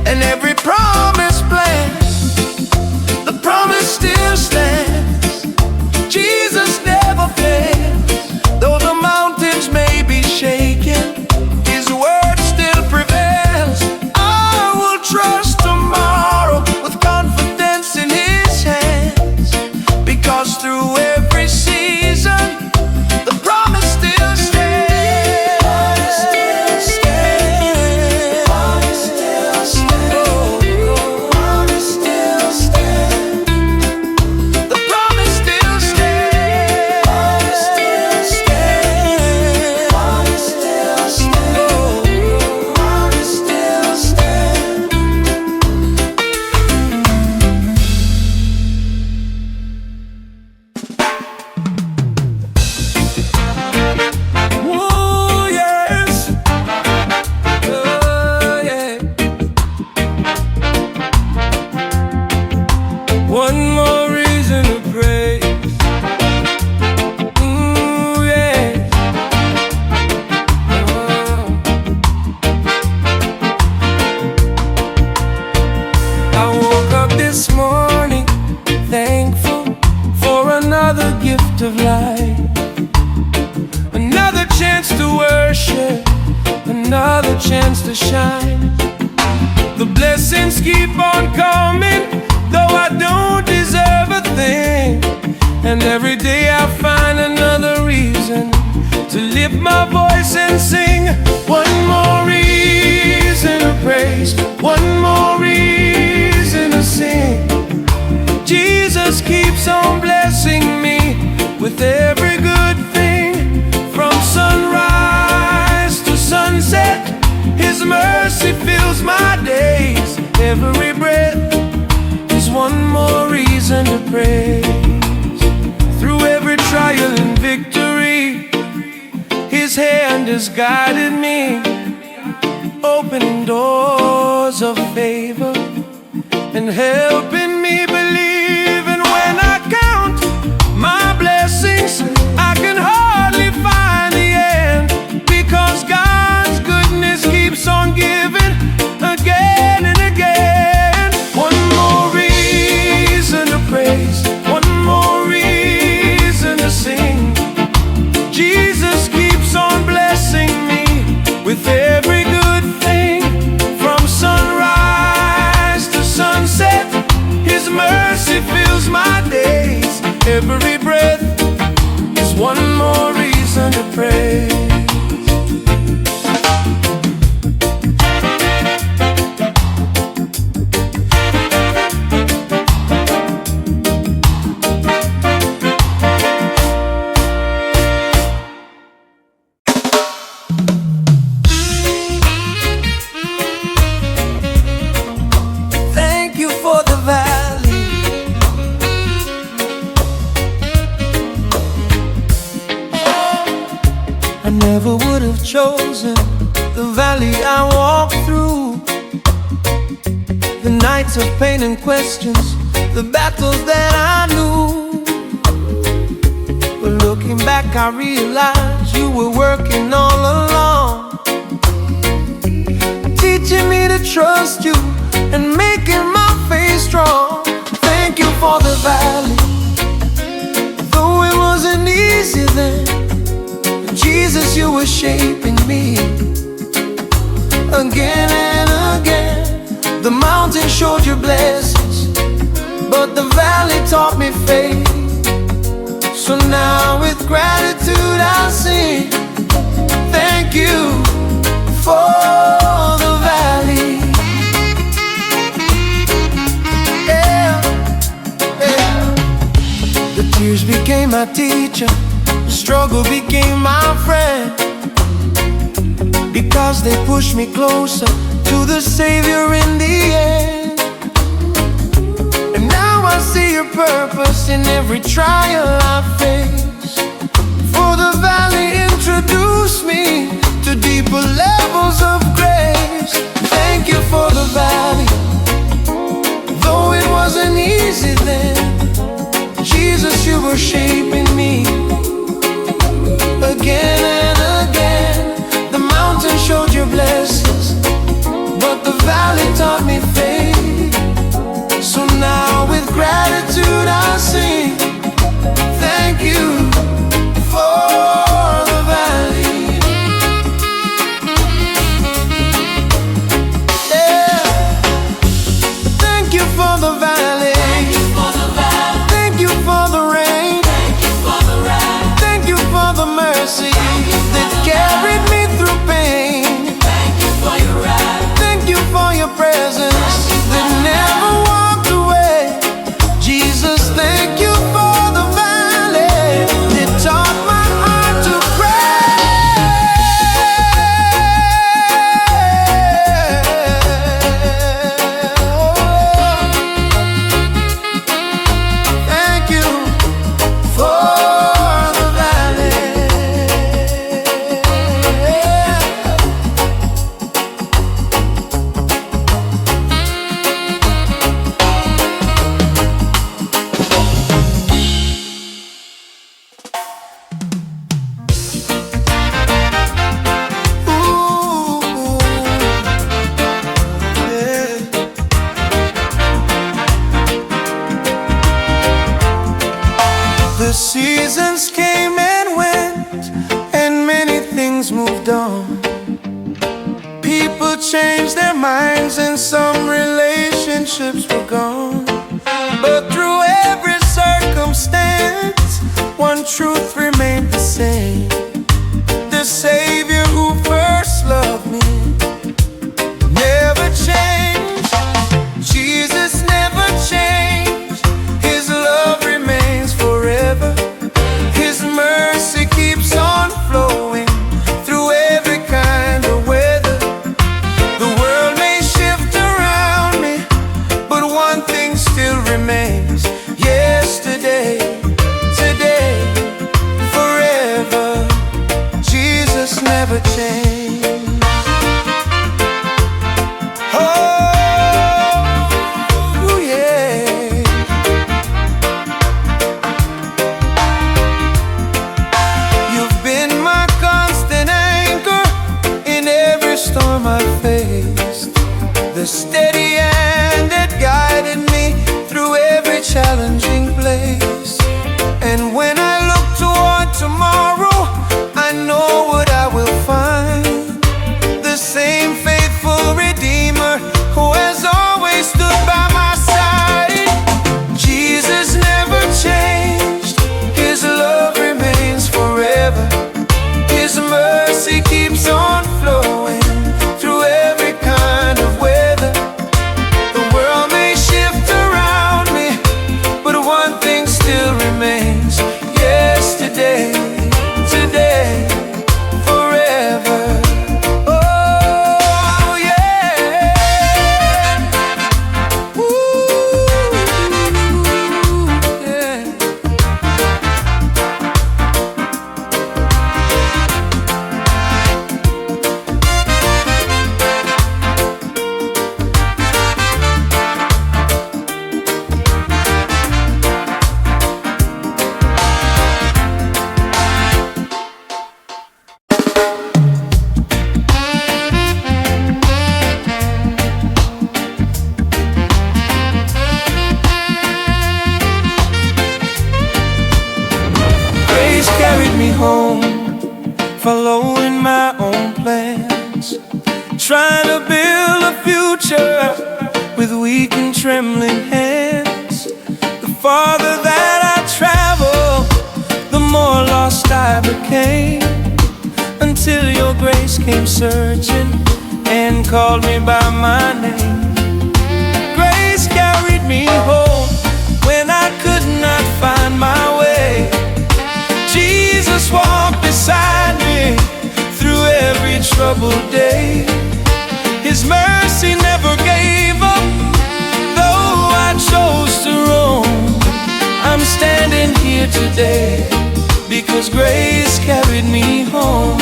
and every promise blessed, the promise still stands. Jesus never fails. Though the mountains may be shaken, His word still prevails. I will trust tomorrow with confidence in His hands, another chance to shine. The blessings keep on coming, though I don't deserve a thing. And every day I find another reason to lift my voice and sing. One more reason to praise, one more reason to sing. Jesus keeps on blessing me with every good thing. From sunrise to sunset, His mercy fills my days. Every breath is one more reason to praise. Through every trial and victory, His hand has guided me, opening doors of favor and helping me believe. And when I count my blessings, I can hardly find the end, because God's goodness keeps on giving again and again. One more reason to praise, one more reason to sing. Jesus keeps on blessing me with every good thing. From sunrise to sunset, His mercy fills my days. Every breath is one more reason to praise. Thank you for the valley. I never would have chosen the valley I walked through, the nights of pain and questions, the battles that I knew. But looking back, I realized You were working all along, teaching me to trust You and making my faith strong. Thank You for the valley, though it wasn't easy then. Jesus, You were shaping me again and again. The mountain showed Your blessings, but the valley taught me faith. So now with gratitude I sing, thank You for the valley. Yeah, yeah. The tears became my teacher, the struggle became my friend, because they pushed me closer to the Savior in the end. And now I see Your purpose in every trial I face. For the valley introduced me to deeper levels of grace. Thank You for the valley, though it wasn't easy then. Jesus, You were shaping me again and again. The mountain showed Your blessings, but the valley taught me faith. So now with gratitude I sing, thank You for the valley. Yeah. Thank You for the valley. Thank You for the valley. Thank You for the rain. Thank You for the rain. Thank You for the mercy. changed their minds and some relationships were gone. But through every circumstance, one truth remained the same: the Savior who first loved me never changed. Jesus never changed. His love remains forever. His mercy keeps on flowing through every kind of weather. The world may shift around me, but one thing still remains: yesterday, today, forever. Jesus never changed. Oh, yeah. You've been my constant anchor in every storm I faced, the steady hand that guided me through every challenging place. And when I look toward tomorrow, I know what I will find: the same faithful Redeemer who has always stood by my side. Jesus never changed. His love remains forever. His mercy keeps on flowing through every kind of weather. The world may shift around me, but one thing still remains: yesterday, today, forever. Oh, yeah. Ooh, yeah. Grace carried me home, following my own plans, trying to build a future with weak and trembling hands. The farther that I traveled, the more lost I became, until your grace came searching and called me by my name. Grace carried me home when I could not find my way. Jesus walked beside me through every troubled day. His mercy never gave up, though I chose to roam. I'm standing here today because grace carried me home.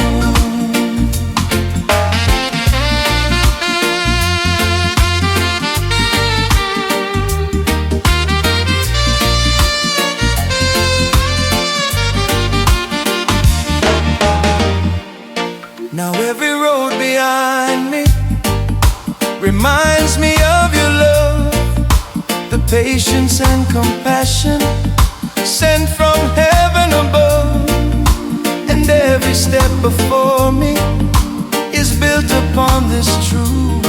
Now every road behind me reminds me of your love, the patience and compassion sent from heaven above. And every step before me is built upon this truth,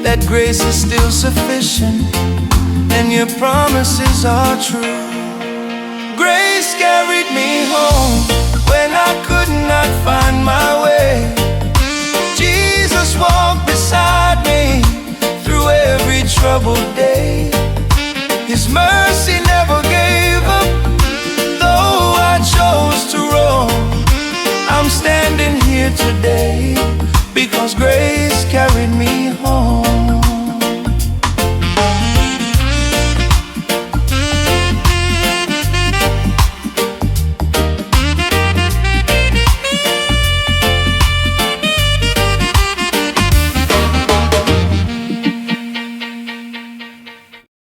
that grace is still sufficient and your promises are true. Grace carried me home when I could not find my way. Jesus walked beside me through every troubled day. His mercy never gave up, though I chose to roam. I'm standing here today because grace carried me home.